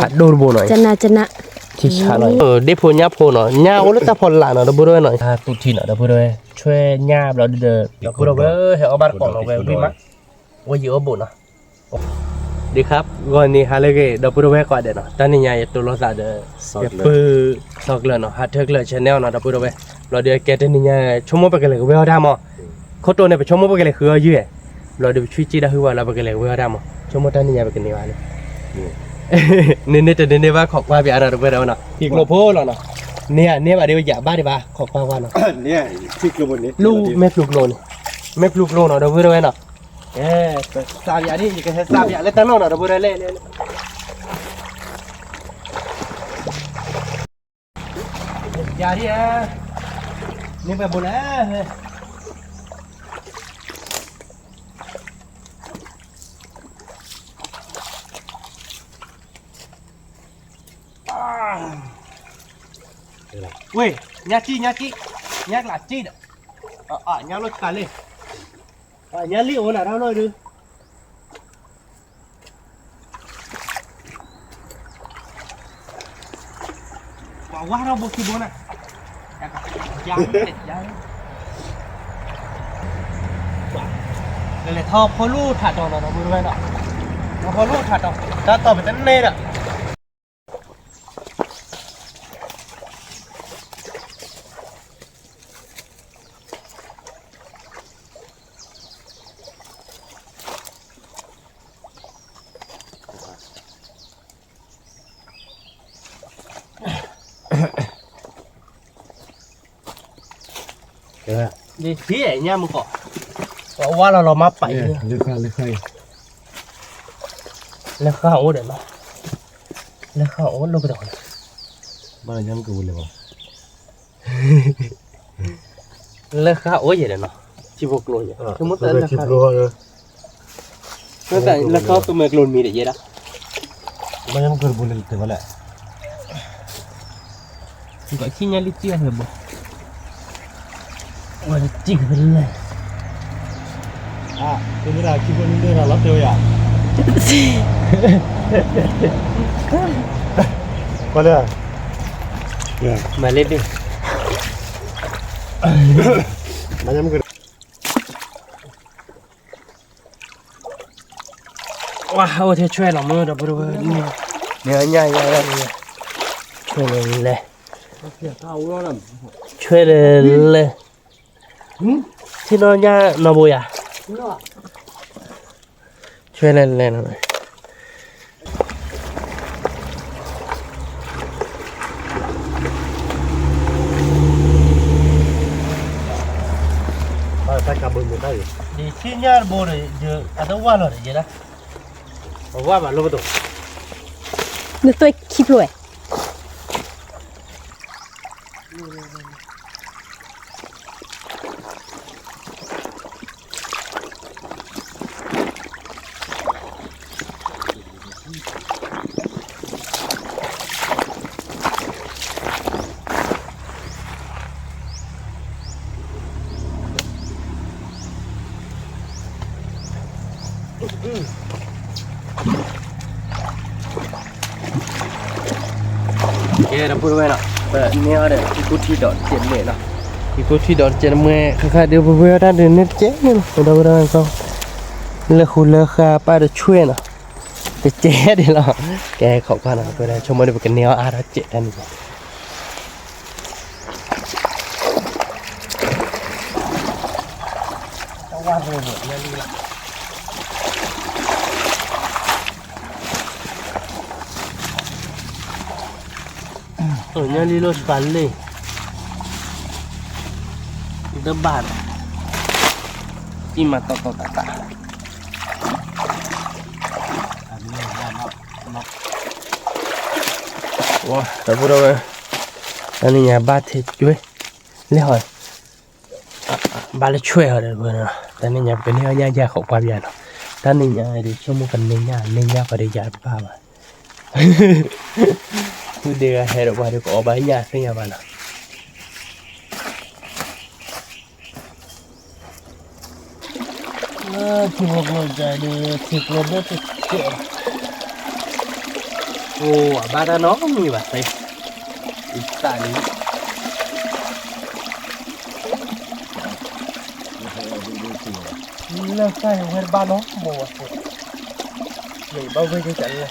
ผัดโดนโบหน่อยจะนะที่ชาหน่อยได้พูนยาโพหน่อยยาโอลตาพอหลานหน่อยดับเบิ้ลหน่อยตุทีหน่อยดับเบิ้ลช่วยยาเราเดือดดับเบิ้ลเว้ยเฮ้ยเอาบ้านก่อนเราเว้ยวิ่งมั้ยว่าเยอะบุญนะดีครับก่อนนี้ฮาเลเกดับเบิ้ลเว้ยก่อนเดี๋ยวนะตอนนี้ยายตัวรถเดือดปื้อสอกเลยเนาะฮัทเทอร์เลยชแนลเนาะดับเบิ้ลเว้ยเราเดือดแกตอนนี้ยายชั่วโมงไปกันเลยเว้ยเอาได้มั้งเขาตัวเนี่ยไปชั่วโมงไปกันเลยคือเยอะเราเดือดช่วยจีได้หัวเราไปกันเลยเว้ยเอาได้มั้งชั่วโมงตอนนี้ยายไปกันนี่วะเนี่ยเนี่ยว่าขอกว่าไปอะไรเราไปแล้วเนาะอีกโลโพแล้วเนาะเนี่ยมาเดี๋ยวอย่าบ้าดิบ้าขอกว่าเนาะเนี่ยที่กลุ่มนี้ลูกแม่ปลูกโลนี่แม่ปลูกโลเนาะเดี๋ยวพูดไว้เนาะสามอย่างนี้อีกแค่สามอย่างเล่นตั้งเนาะเดี๋ยวพูดเล่อย่าดินี่แบบบุญเว้ยยากี้ยากหลาจีดยาลดกันเลยยาลิ้วน่ะเราเลยดูว่าเราบุกที่บนน่ะยาเลยทอพอลูถัดต่อเราดูด้วยเนาะพอลูถัดต่อถ้าต่อไปตั้งเนตอ่ะดีพี่ไอ้เนี่ยมึงก็ว่าเรามาไปเลือกใครแล้วข้าวเดี๋ยวมาแล้วข้าวลงไปดอกบ้านยังกูเลยวะแล้วข้าวอย่างเดียวเนาะชิบกโลอย่างสมมติแล้วชิบโลเลยแต่แล้วข้าวตัวเมกโลนมีเดี๋ยวเยอะนะบ้านยังกูบุญเลยแต่ว่าแหละก็ขี้ยาลิเจียเหรอบ่ว่าจริงเลยเป็นเวลาคิดว่านี่เรารับเดียวอย่างก็เลยมาเล่นดิมายังกูว้าวเธอช่วยเราเมื่อดับเบิ้ลเนี่ยง่ายช่วยเลยช่วยเลยที่นอนยานบุยอ่ะช่วยเล่นหน่อยใส่กระเบื้องไม่ได้ดีที่ยาบุยเยอะอันนั้นว่าเราเยอะนะว่ามาลูกตัวนึกตัวคลิปเลยเราพูดไว้เนาะแต่เนี่ยเดี๋ยวที่กูที่ดอนเจ็ดเลยเนาะที่กูที่ดอนเจ็ดเมื่อค่าเดียวเพื่อด้านเดินเนี่ยเจ๊เนี่ยเราได้ก็เลือกคุณเลือกค่าป้าจะช่วยเนาะจะเจ๊เดี๋ยวเราแกขอบคุณนะเพื่อนชมมาดูกันเนี่ยอาร์เจ็ดอันนี้ต้องว่าเลยหมดเนี่ยนี่เนี่ยlo sekali debat ima toto tata wah tapi udah ini ya batu cuy lihat balik cuy ada bener tadi nya begini aja kok pabian tadi nya di cuma keningnya pada jalan apa dia hero baru kok banyak sih ya mana thì một người dài đi thịt lên đó thịt chuyện ồ ba đã nó không nhiều vậy tại nó phải hơn ba nó mùa để bao vây cho trận này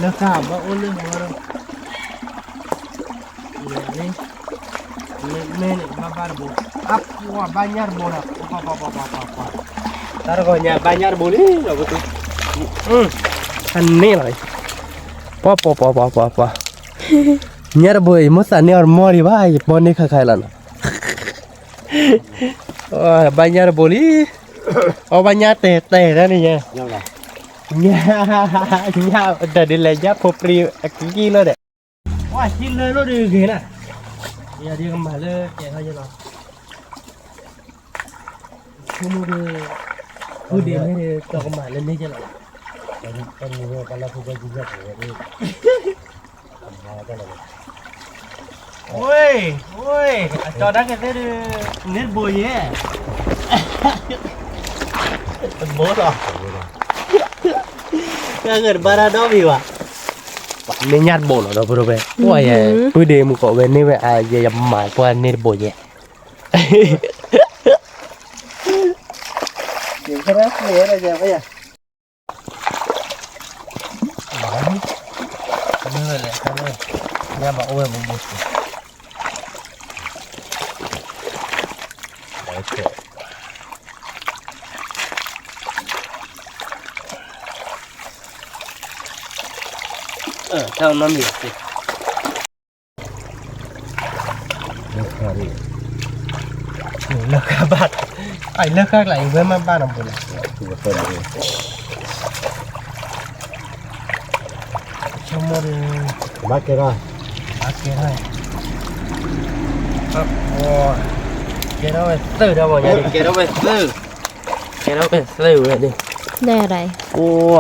nó cảm mà ôn lên vào đâu này này ba ba bộ áp qua ba nhar bộ nào pa taruh kau nya ba nhar bộ đi rồi betul anh này rồi pa nhar bộ ấy mất anh ở mori vai bọn này khai lan ba nhar bộ đi ba nhar tè ra này nha nhau là nya udah dilejak popri kilo deh wah kilo lo di gini ya dia kembali kayak aja lah kamu udah ini kau kembali nih jalan kan ini kalau aku juga ini woi cho đá cái nét bùi nhé bố rồi cái người bara đó bị vậy nên nhát bổ nó đâu bro ôi bữa đêm một cậu bên này vậy à giờ dầm mãi qua nên bổ nhẹ những cái đó này là giờ bây giờ nơi này cái nơi nhà bảo ôi một theo nó miệt thì lớp khác bạn ai lớp khác lại với mấy ba đồng bồn trong một bác kia rồi thôi cái đó phải từ đâu vào nhà đi cái đó phải từ vậy đi đây ở đây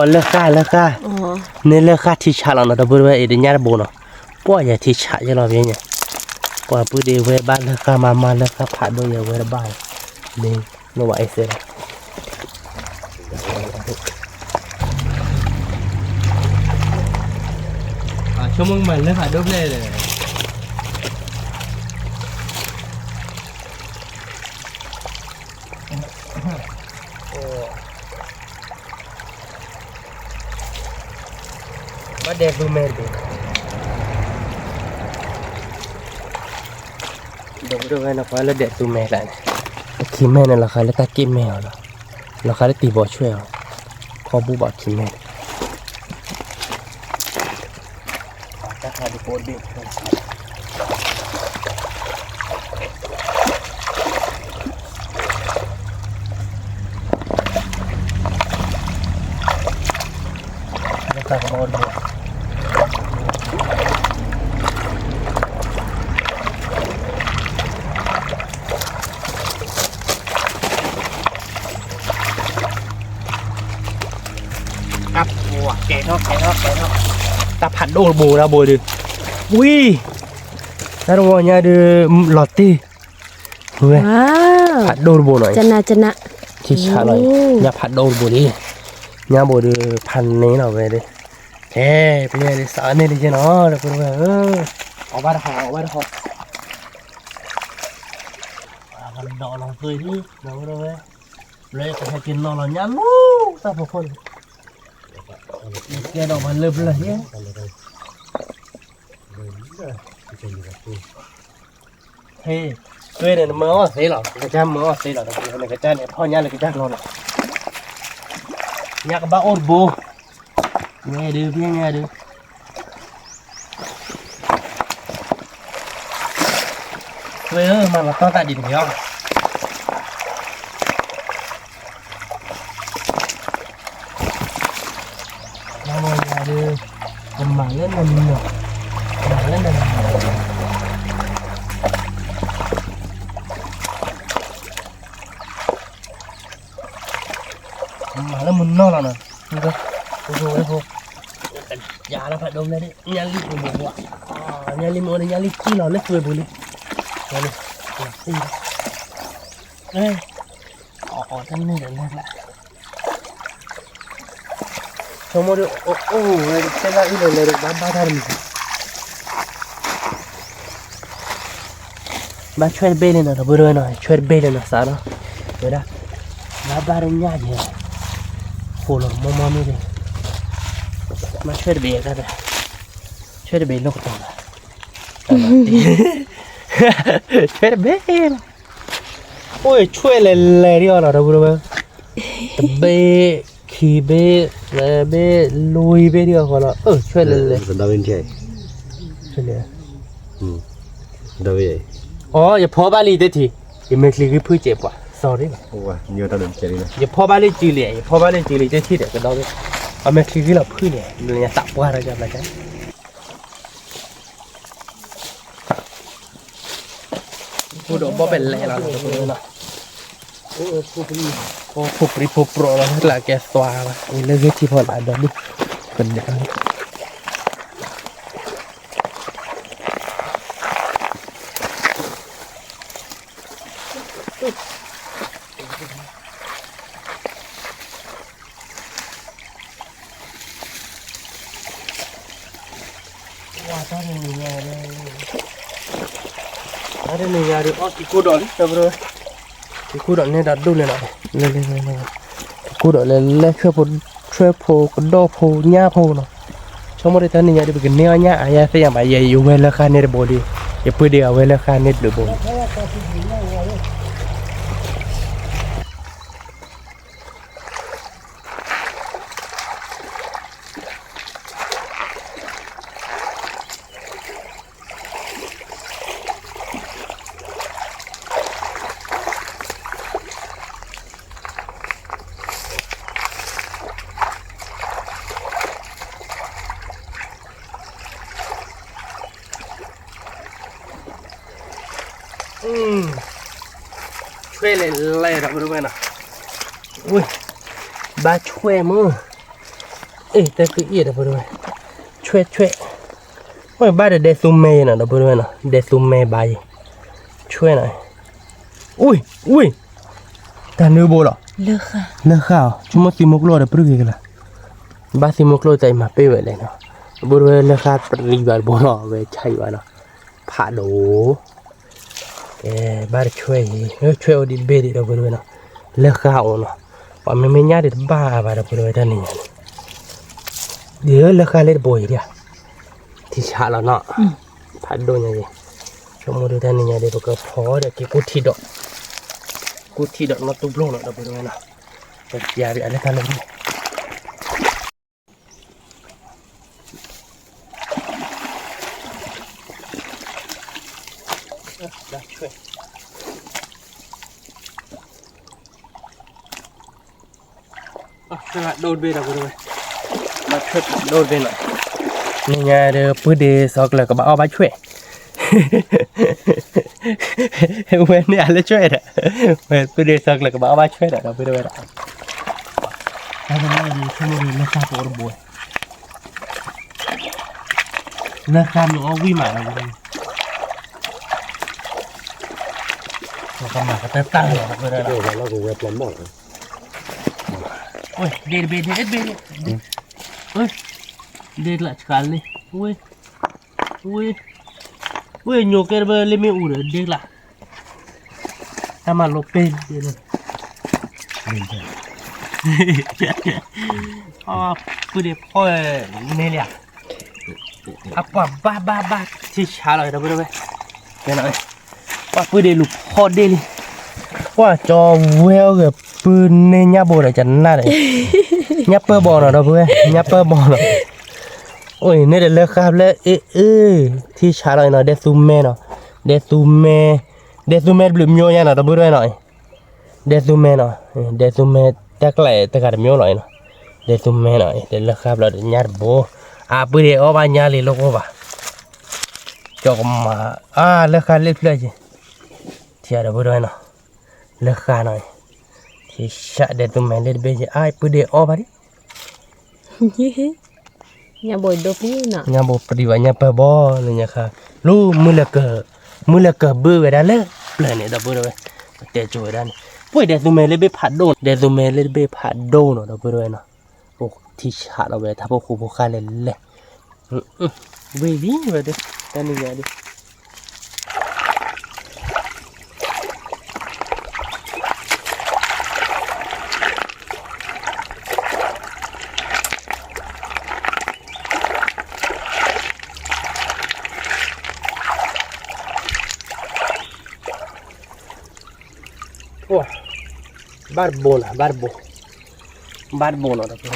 lớp khác nên lớp khác thì chả là nó đâu bữa vậy để nhát bồn nó bỏ nhà thì chả cho nó về nhỉ bỏ bữa đi về ba lớp khác mà lớp khác phải đôi giờ về ba nên nó vậy sẽ cho mừng mình lớp phải đốt lên rồi bắt đẹp luôn mẹ đúng rồi nó phải là đẹp luôn mẹ lại khi mẹ này là khai là ta kim mèo rồi là khai là tì bỏ chuối kho bu bỏ khi mẹ ta khai đi cố đi ta có bao nhiêu cặp bùa kẹt nó ta phản đồ bù ra bùa được ui ta đâu nhà được lọt ti phản đồ bù này chân nè thì chả nói nhà phản đồ bù đi nhà bù được phản này nào về đi thế bây giờ đi sợ nên đi cho nó được rồi ở ba họ mình đọ lòng cười đi đâu đâu ấy lấy cái hai tiền nó là nhắn sao phải phân cái đó mà lợp là nhé hey tôi này mới ở thế là cái cha mới ở thế là cái cha này thôi nhá là cái cha nó này nhá các bạn ôn bù nghe được quê ơi mà to tại đỉnh không nó ngồi nhà đi cầm mảng lên mình nhiều mảng lên mình mảng lên mình no là nè không cơ không giá nó phải đông lên đấy nhăn lịm một quả nyali mo nyali kilo le tuwe boleh nyali tan ni dah lah semua dia saya ini le baba dah ni ba chwer bele na buru na chwer bele na sana dah baba nya je follow mama ni deh ma chwer bele dah chwer bele lo ko chwer bele ôi chwer le rio na buru be khi be be lui be rio ko la chwer le Dah bên chơi. chwer le Dah vậy. ya pho ba li de thi ye me kli ki phu che pa sorry Wow, nhiều tao đừng chơi đi nè. ye pho ba li chi le ye pho ba li chi le che thi de ka daw de a me kli ki la phu le le ya ta pa ra ja la ja ko do bo be le la ko na phu pro la ke swa ba le ge chi pho la do ni kan de ada ni ada ikut dah ni tak bro ikut dah ni dah dulu nak le ikut dah le cuba kedua pun nya pun no cuma dia tanya dia begini nya ayah saya yang bayar you well kan ni boleh ya pun dia well kan ni bolehช่วยเลยนะบริเวณน่ะอุ้ยบ้าช่วยมือแต่คืออีนะบริเวณช่วยโอ้ยบ้าเดซูเมย์นะบริเวณน่ะเดซูเมย์ใบช่วยหน่อยอุ้ยแต่เนื้อโบหรอเลิกค่ะชั่วโมง10 โมงโลได้ปรึกกันละบ้า10 โมงโลใจมาเป้ไว้เลยเนาะบริเวณราคาปริบาลโบหรอเว้ยใช่วะเนาะผ่าโดบ้าช่วยเอาดิเบดีเราไปด้วยนะเลิกข้าวเนาะว่าไม่ยากดิบ้าบ้าเราไปด้วยท่านนี่เดี๋ยวเลิกข้าวเล็ดบ่อยเดียวที่ชาแล้วเนาะพัดโดนยังไงชั่วโมงเดียวท่านนี่เดี๋ยวก็พอเดี๋ยวกูทีดอกมาตุ้มลงเราไปด้วยนะแต่ยาไปอะไรกันเลยได้ช่วยโดนเบรไปด้วยมาช่วยโดนเบรหน่อยนี่ไงเดี๋ยวปื้ดเดสอกเลยก็มาเอาไปช่วยเว้นนี่อะไรช่วยเนี่ยเว้นปื้ดเดสอกเลยก็มาเอาไปช่วยเนี่ยเราไปด้วยนะถ้าจะไม่ดีช่วยไม่ดีเลิกข้าวตัวบ่อยเลิกข้าวหนูเอาวิ่งมาแล้วเราก็มาก็ตั้งเลยนะเพื่อนเรา Rồi nó cũng quẹt lắm mọi người. Ôi, đệt ôi, đệt lại sekali, ui, nyoker beli mi udah đệt lại, sama lopen, udah poi ini ya, apa ba, sih salah dah berapa, kenapa, udah lupa deh nih. Quá cho veo cái pươn nên nhá bò để chắn na đấy nhá pơ bò nào đâu bữa nhá pơ bò nào ôi nên để lơ khap lơ thì trả lời nó để zoom bự miêu nha nào đâu bữa đây nói để zoom chắc lại tất cả miêu nói nó để zoom nói để lơ khap là để nhá bò bữa để ở bên nhà liền lúc đó cho mà lơ khap lên plei gì thì đâu bữa đây nóเลิกขาหน่อยที่ชะเด็ดตรงแม่เด็ดเบย์ไอ้ปุ๊ดเดออบาดิ อย่าบ่อยดบนี่น่ะ อย่าบ่ปฏิวัติอย่าเปบอเลยเนี่ยค่ะ lu mula ke ber dah le plan ni dah ber dah te jo dah ni poi de tu me le be phat do de tu me le be phat do no dah ber dahโอ้ที่ชาเราเว้ยถ้าพวกครูพวกข้าเล่นเลยเว้ยวิ่งเลยดิแต่นี่ไงดิโอ้บาร์โบนะบาร์โบนะทุกคน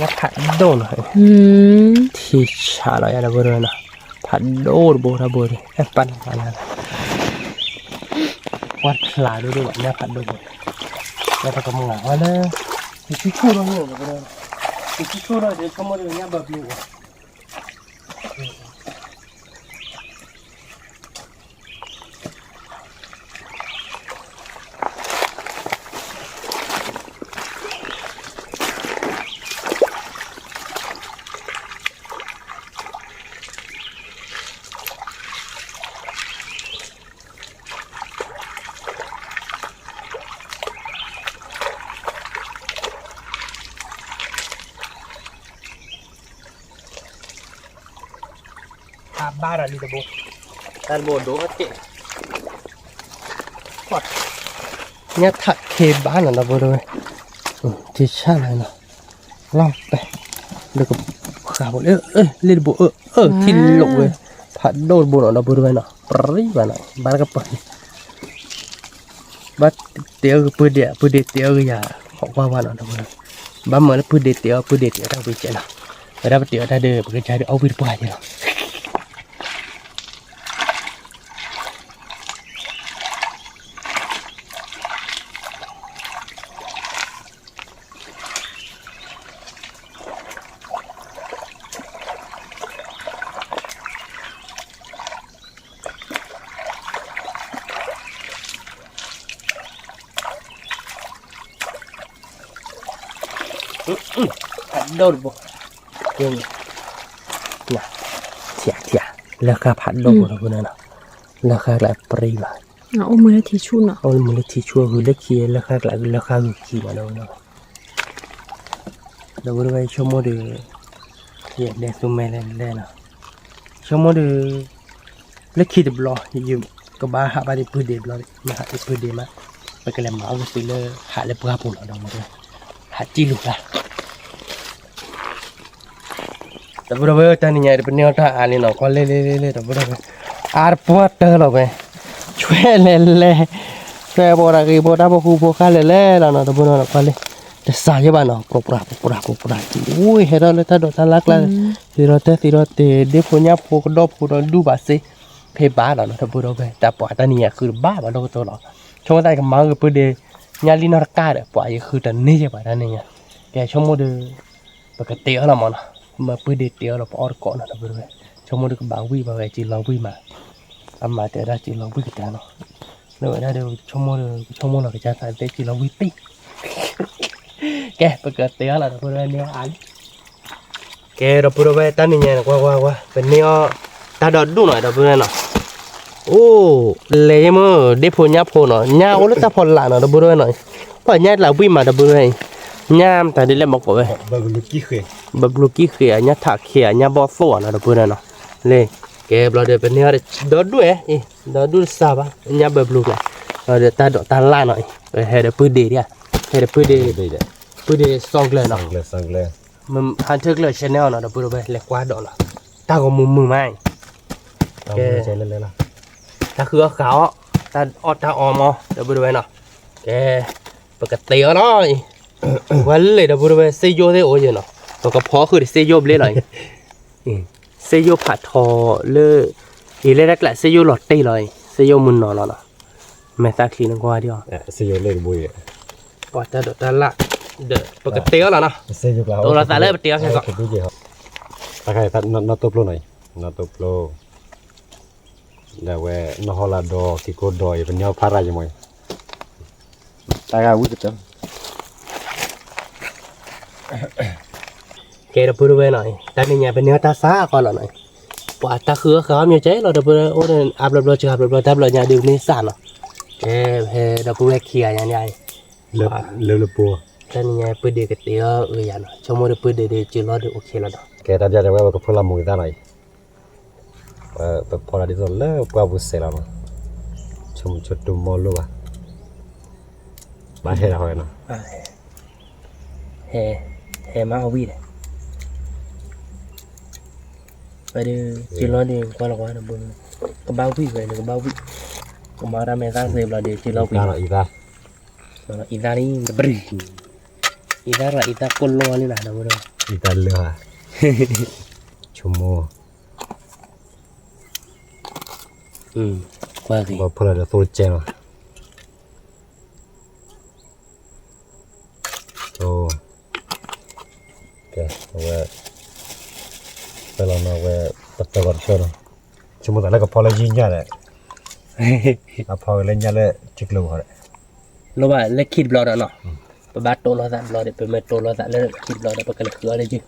ว่าผัดโดนเลยที่ชาเราอย่างเบอร์นะผัดโดนโบราณโบราณปั่นอะไรวัดพลาดูด้วยเนี่ยผัดโดนแล้วก็มึงว่าเลยที่ชูเราเนี่ยเบอร์ที่ชูเราเดี๋ยวเขามาดูเนี่ยแบบนี้บ้านอะไรตะโบตะโบดูก็เจ๊กดเนี่ยถักเคบ้านอะไรตะโบด้วยที่ชาอะไรนะลองไปเดี๋ยวก็ขาบเลยเล่นโบที่หลงเลยผัดโดนโบอะไรตะโบด้วยนะปรีบ้านอะไรบ้านก็ไปบ้านเตี้ยก็ปืนเตี้ยเตี้ยก็อย่าของบ้านอะไรตะโบด้วยบ้านเหมือนปืนเตี้ยเราไปเจอนะเราไปเตี้ยได้เด้อไปใช้เอาไปปล่อยเนาะโดนบ่เก่งนะเถียราคาผัดโดนบ่พวกนั้นนะราคาหลายปรีมาเอามือที่ชุนอ่ะเอามือที่ชั่วคือเล็กขี้ราคาหลายราคาคือขี้มาแล้วเนาะเราบริเวณชั่วโมงเดียวเนี่ยเด็กตัวแม่เล่นนะชั่วโมงเดียวเล็กขี้เดือบล้อยืมก็บ้าหาบ้านที่พื้นเดือบล้อมาหาที่พื้นเดือบมาไปกันแล้วมาเอาไปเลยหาเลยปลาปุ่นเอามาเลยหาจีลูกละแต่พอเราไปตอนนี้เนี่ยเป็นเนื้อท่าอันนี้เนาะก็เล่แต่พอเราไปอาร์พอเตอร์เราไปช่วยเล่ช่วยบอกอะไรบอกได้บอกคู่บอกข้าเล่แล้วเนาะแต่พอเราไปเลยแต่สายบ้านเนาะปราบอุ้ยเฮเราเลยถ้าโดนทันลักแล้วที่เราเตะเดี๋ยวพวกนี้พวกดอบพวกเราดูบาสิเพย์บ้าเนาะแต่พอเราไปแต่ปอตอนนี้คือบ้าบ้าเราตัวเราช่วงนั้นก็มาคือเพื่อเดญาลินอร์กาเดปอยคือแต่นี่ใช่ป่ะนั่นเองแกชั่วโมงเดียวปกติเรามันมาเพื่อเดเตียวเราปอร์ก่อนนะเพื่อนชั่วโมงเดียวก็บางวิบางไงจีเราวิมาอามาแต่ได้จีเราวิกันเนาะแล้วได้เดี๋ยวชั่วโมงเราก็จะใส่เตจีเราวิปีแกปกติเราเพื่อนเนี่ยอันแกเราเพื่อนตอนนี้เนี่ยว่าเป็นเนี่ยตาดอดดูหน่อยเราเพื่อนเนาะโอ้เลยมั้งเดี๋ยวพูดพูดเนาะญาโอ้แล้วตาพอละเนาะเราเพื่อนหน่อยพอญาเราวิมาเราเพื่อนญามแต่เดี๋ยวเราบอกว่าบับลูกี้เขียญาถักเขียญาบอสโซ่เนาะเราเพื่อนเนาะเลยแกเราเดี๋ยวเป็นเนี่ยดอดด้วยดอดด้วยซาบะญาบับลูกเลยเราเดี๋ยวตาล่าหน่อยเฮ้ยเดี๋ยวพูดเดี๋ยวพูดเดี๋ยวสองเลยเนาะมันฮันเทอร์เลยชแนลเนาะเราพูดไปเล็กกว่าดอกเนาะตาก็มือไม่แกใช้เล่นๆล่ะตาคือขาวตาตาออมเดี๋ยวพูดไปเนาะแกปกติเนาะวันเลยเดี๋ยวพูดไปเซโยได้โอ้ยเนาะแล้วก็พอคือเซโยเลยเลยเซโยผัดทอเลยอีเล็กๆแหละเซโยหลอดตีเลยเซโยมุนนอนเนาะแม่ตาคลีนกว่าเดียวเซโยเล่นบุยว่าแต่ละเดี๋ยวปกติแล้วเนาะเซโยเราตัวเราแต่เล่ปกติใช่ก่อนตาใครพัดนอตโปรหน่อยนอตโปรเดี๋ยวเว้นอฮอลาดอกิโกดอยเป็นยอพาราอยู่มั้ยตากาวุ้ยจังแกเราพูดไว้หน่อยตอนนี้เนี่ยเป็นเนื้อตาซ่าก่อนหน่อย quả ta khứa khá nhiều cháy rồi đập bữa ôn áp lập rồi chưa áp lập rồi đập rồi nhà đường này sàn rồi cái hè đập bữa kia nhà này lơ bùa tên nhà bữa đi cái tiệc ở nhà nó trong mỗi bữa đi chưa lo được ok là đó cái ta ra cái phô làm mùi ta này phô là đi rồi lơ qua bữa xe làm trong chút tùm mò luôn à bán hết rồi nó hè mà vi này vậy đi chưa lo đi qua là qua là bữa có bao vi vậy có bao vi có mà ra mẹ sang xem là để chưa lo vi là ida ida đi beri ida là ida con lo như nào đâu ida lơ chum mò qua gì phô là tôi chơi mà ok về phải làm nào về bắt đầu vào chơi rồi chúng ta lại có phô là gì nhá đấy à phô lên nhá đấy chích lâu rồi lo bà lấy kít bò đó nọ bà bắt tô lo dặn bò để bà mẹ tô lo dặn lấy kít bò đó bà cái khứa đấy chứ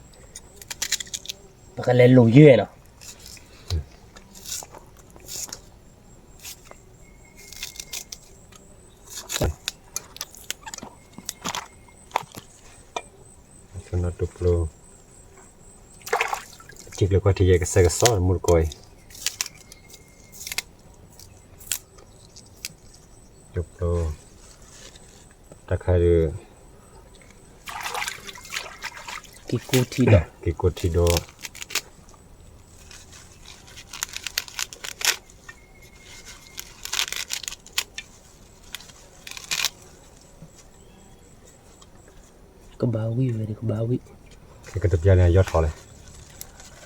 bà cái lên lùi dưới nọ nó đục luôn chích lâu qua thì cái xe cái sỏi mua coi đục luôn ta khai được cái cô thi đó cái cột thì đó có bao vi vậy có bao vi cái tập gia này giót thọ này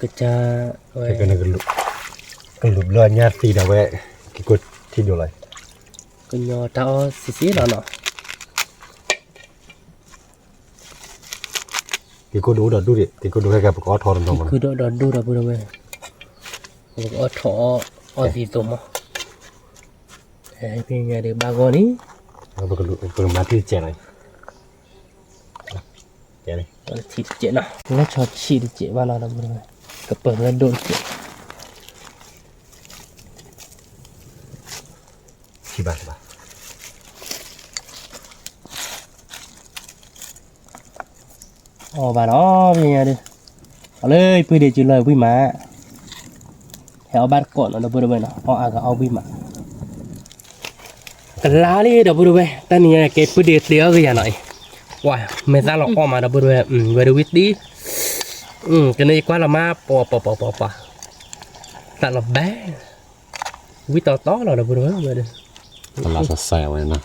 cái cha cái này cái lụp lừa nhát thì đâu vậy cái cột thì đồ này cái nhỏ tao xí đó nọ cái cột đủ đi cái cột đủ cái có thọ đồng cứ đó đó đủ đó bữa vậy có thọ ở gì tụi mà hay bây giờ được ba con ý cái mà thì chè này chè này thịt chè nào nó cho chi thì chè vào nào đó bữa vậy cái bờ nó đôn chè chi ba bà nó bây giờ đi ở đây bây giờ chỉ lời với má heo bát cọn nó bữa vậy nó cái với má cái lá đi đó bữa vậy ta nhìn cái bây giờ tiếc cái gì này wow mẹ ta lọc mà đó bữa vậy về được đi cái này quá là má po ta là bé vít to là đó bữa vậy đi là sao xài vậy nè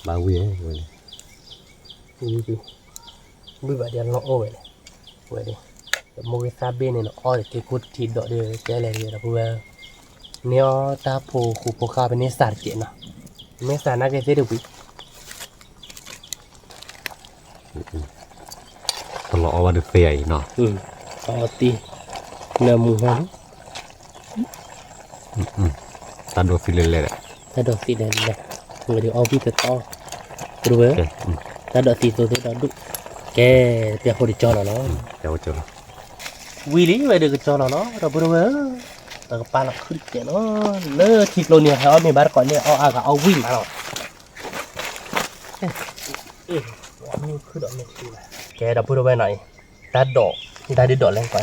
ba quý ấy bây giờ đi nó ôi vậy đi một cái xa bên này nó ôi cái cột thịt đó để cái này là bây giờ nếu ta phô khu phô khá bên này sạt chuyện nào mấy sạt nó cái gì được bị lọ vào được phê nó tí nè mù hoang ta đồ phi lên đấy ta đổ xịt này người đi ao bị thật to rồi ta đổ xịt rồi đó đúng cái việc hồi cho là nó cháu cho quy lý về được cho là nó rồi bữa đó tao ba là khứt cái nó lỡ thịt luôn nè họ mình bắt còn nè cả ao quy mà rồi cái đó bữa đó này ta đổ ta đi đổ lên coi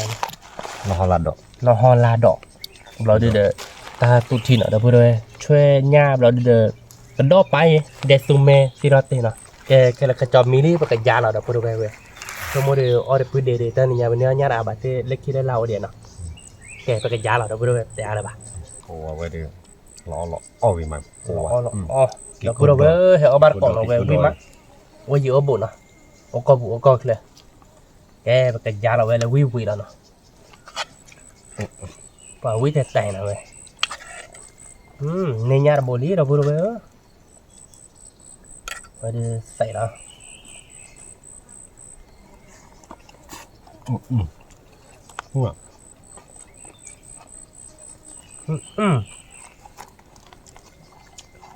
nó ho là đỏเราđi để ta tụt thìn ở đó bữa đóช่วยญาเราđi để cái đóไปเดซูเมที่เราตีนะcái là cái chòm mini và cái giá nào đó bữa đó về cho mua được ở đây bữa để ta nhà bên nhà đã bảo thế lấy kia để lao điện nó cái giá nào đó bữa đó về đểอะไรบ้าง โอ้ไว้ดิล้ออ้อวิมันโอ้ đó bữa đó về họ bắt còn nó về vi mắt ở giữa bụng nó ở co kia cái giá nào về là vi đó nó và vi thế này nào về nên nhà bồ lý đó bữa đó về vậy đi xài đó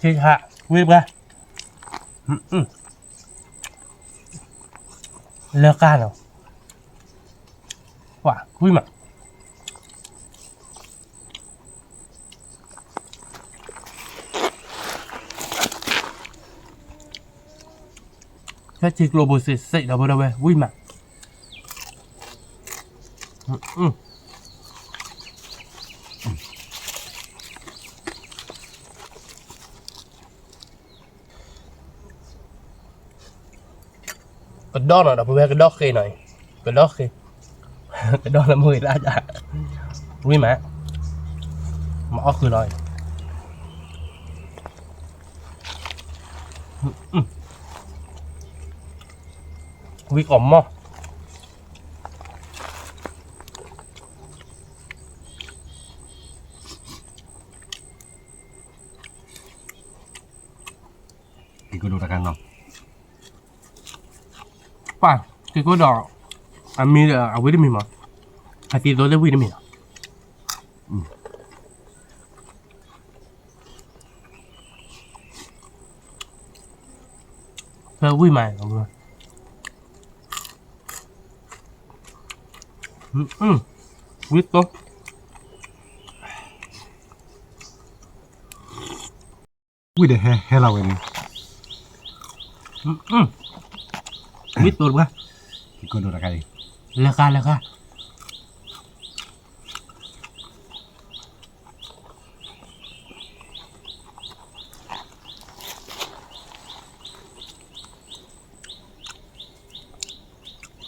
chị hạ quy ra lơ ca nào quả quy mà ถ้าจีโกลบอลเสร็จแล้วบ่ได้เว้ยวิ่งมากระดอกหน่อยนะเพื่อนกระดอกเคหน่อยกระดอกเคกระดอกละมือละจ้ะวิ่งมามาเอาคือหน่อยวิ่งออกมั้ง ที่กูดูตะกันเนาะ ป่ะคือก็ดอกอันมีเอาวิตามินมั้งอาทิตย์ละวิตามินเพื่อวิ่งมาครับเพื่อนวิตโต อุ้ยเดี๋ยวให้เราเอง วิตโตป่ะ ที่กูดูตะกัน ราคา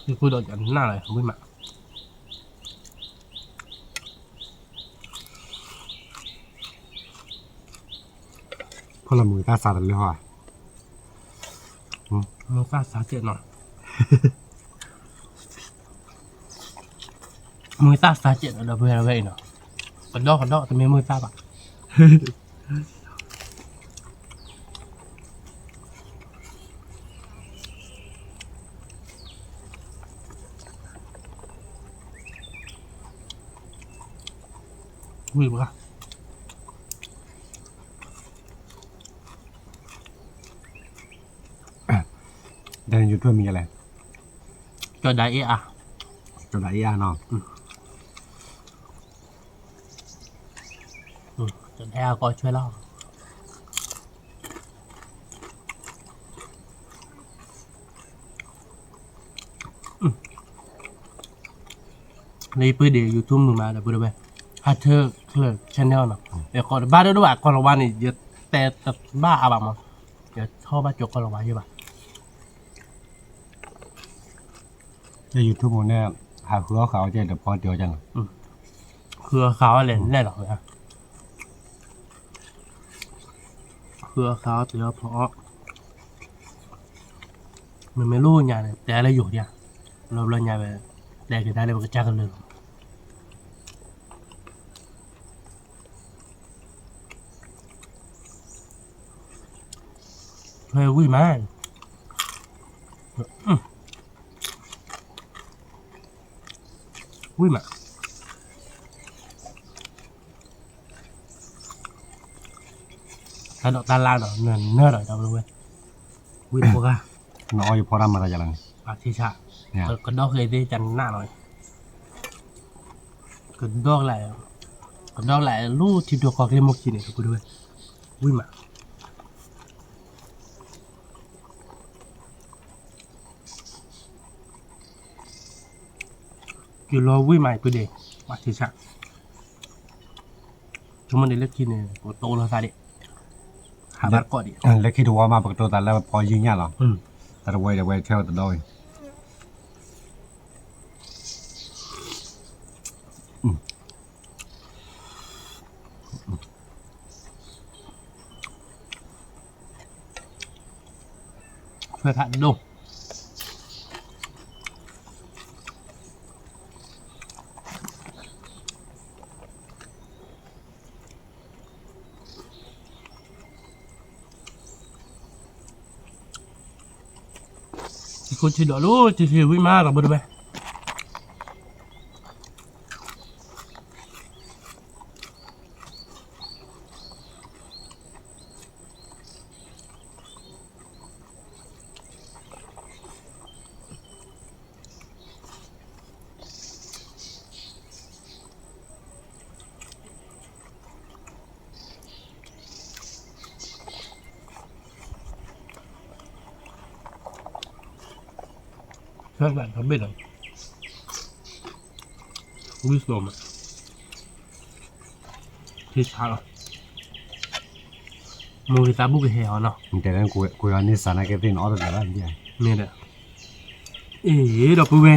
คือกูโดนกันหน้าเลยวิ่งมา พอละมือตาสาดเลยว่ะ มึงฟาดสาเจ็ดหน่อยมือตาสาเจ็ดเราเพื่อนเราเว้ยเนาะกันดอกแต่ไม่มือตาปะวิ่งปะ ในยูทูบมีอะไร ก็ได้อ่ะ จดหลายอย่างเนาะ จนแท้ก็ช่วยเล่าในพื้นเดียวยูทูบมึงมาแต่พูดไปฮัทเธอร์เคลิร์ชแนลเนาะเดี๋ยวก่อนบ้านด้วยก่อนละวันนี่เยอะแต่บ้าอะไรมั้งเดี๋ยวชอบบ้าจกก่อนละวันใช่ปะ ในยูทูบมันเนี่ยหาหัวเขาจะเดี๋ยวพอเดียวจัง คือเขาอะไรแน่หรอกนะคือเขาแต่เพราะมันไม่รู้อย่างเนี่ยแต่อะไรอยู่เนี่ยเราอย่างไปแต่ก็ได้เลยมันก็จ้ากันเลยเฮ้ยวิ่งมาวิ่งมาถ้าดอกตาลาดอกเนินเนื้อดอกจะรู้ไหมวิ่งพวกอะ น้อยพอรำมาอะไรอย่างนั้น ปากที่ชะ เนี่ย ก็ดอกเคยได้จันหน้าหน่อยก็ดอกแหละก็ดอกแหละลูกทิพย์ตัวกอกเล่มกินเนี่ยกูด้วยวิ่งมาอยู่รอวิ่งใหม่กูเด็กปากที่ชะทุกมันได้เลิกกินเนี่ยกูโตแล้วซะดิหาบ้านก่อนดิ แล้วคิดดูว่ามาปกติแต่แล้วพอยิงเนี่ยหรอแต่เดี๋ยวเที่ยวแต่โดย ช่วยพระดูที่คนชื่อดอลูที่ชื่อวิ่งมากับบริเวณ ช่วยแบบทำไม่ได้วิสโลมที่ชาร์มูริตาบุกเหี่ยวเนาะ แต่นั้นกูอันนี้สารเคเป็นออร์ดแล้วเนี่ย เนี่ยเด้อดอกปูเว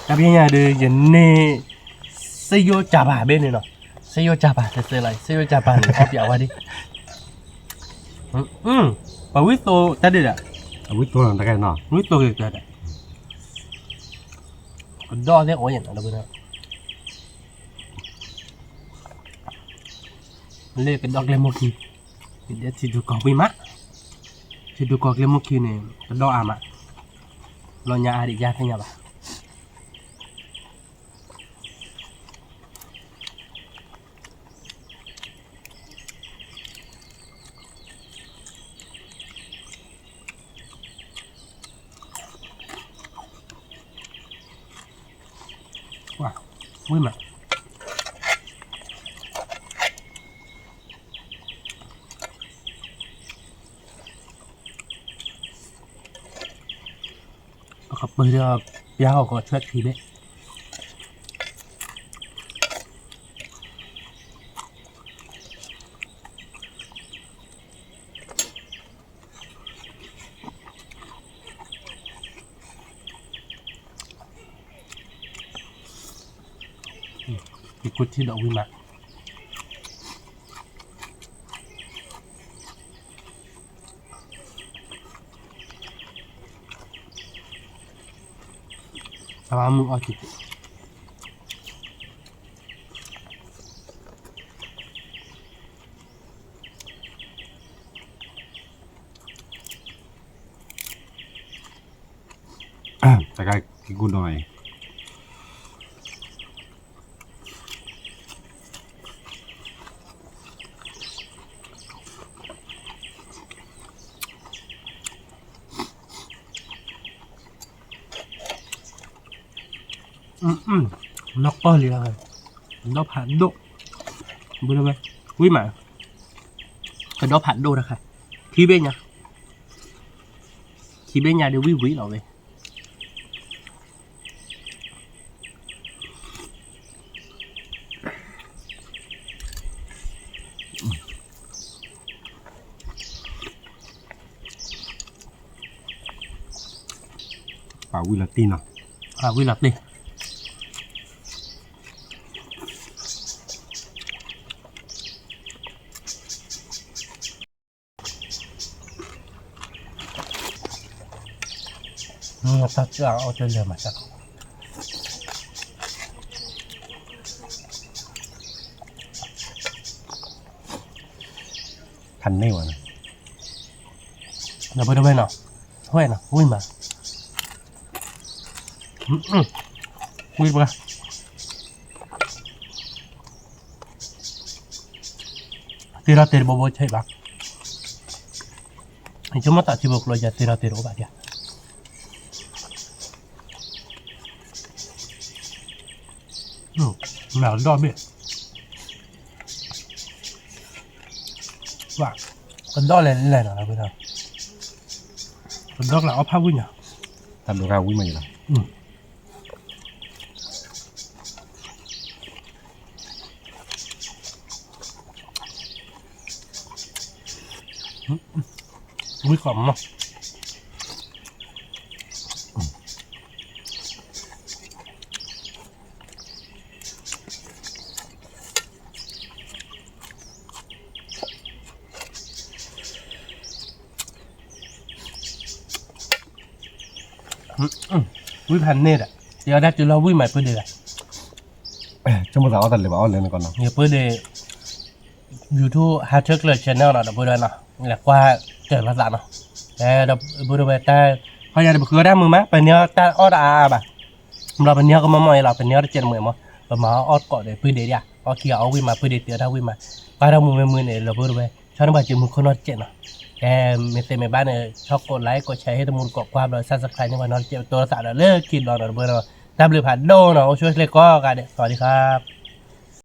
แต่เป็นยังไงเดี๋ยวยันเน่เสียวจับอ่ะเบ้เนี่ยเนาะเสียวจับอ่ะจะเสียอะไรเสียวจับอ่ะเอาเปียกว่าดิปวิโตตัดเด็ดอ่ะ อาวุธตัวนั้นตะไคร้เนาะ วิโตเกิดอ่ะดอเนี่ยโอ้ยอย่างนั้นนะเล่เป็นดอกเลมอคีเดี๋ยวสิดูกอกวิมะสิดูกอกเลมอคีเนี่ยเป็นดอกอามะเราญาอาดิยาที่เนี่ยป่ะว้าววิมะขับไปเรือยาวก็ช่วยทีเด้อีกคนที่ดอกวิมะแต่ว่ามึงเอาจิตตะไคร้กินกูหน่อยล็อกเปอร์เลยละกันล็อกผ่านโดบุญเลยวิมะก็ล็อกผ่านโดนะครับที่เบ้เนี่ยที่เบ้เนี่ยเดี๋ยววิเราเลยป่าวิลาตินเนาะ วิลับดิตัดเชือกเอาจนเรือมาสักพันไม่หวาน เดี๋ยวไปดูไปเนาะห้วยเนาะวิ่งมาวิ่งไปตีราเตอร์บ่ใช่ปะไอ้เจ้ามาตัดที่บอกเราจะตีราเตอร์ก็แบบเดียวหนาวดอเบี้ยว่าคนดอเลยเลยนะเราไปทำคนดอเราเอาผ้าวิ่งอ่ะ ทำดูข้าววิ่งมาอยู่แล้ววิ่งขำเนาะวิ่งพันเนตอ่ะเดี๋ยวได้จุดเราวิ่งใหม่เพื่อเดือด ชั่วโมงสาวเอาแต่เลยว่าเอาเลยก่อนเนาะ เนี่ยเพื่อเดือดYouTube ฮัทเชอร์เลยชแนลเนาะเดี๋ยวเพื่อเดือดเนาะนี่แหละว่าเกิดภาษาเนาะแต่เดี๋ยวเพื่อเดือดแต่พยายามจะเพื่อได้มือมั้ยเป็นเนี้ยแต่ออดอาบ่ะเราเป็นเนี้ยก็มาใหม่เราเป็นเนี้ยได้เจ็ดหมื่นมั้งเรามาออดเกาะเดี๋ยวเพื่อเดือดอ่ะเอาเขียวเอาวิ่งมาเพื่อเดือดเดี๋ยวถ้าวิ่งมาก็เรามือเนี่ยเราเพื่อเดือดชอบน้ำบาดเจ็บมือคนนอดเจ็ดเนาะแกไม่เต็มในบ้านเนี่ยชอบกดไลค์กดแชร์ให้ทุกคนกดความเราซับสไครต์ในวันนอนเจ็บตัวสารเลิกกินนอนเบอร์เราดับเบิลผ่านโดนเนาะช่วยเล็กก็กันเนี่ยสวัสดีครับ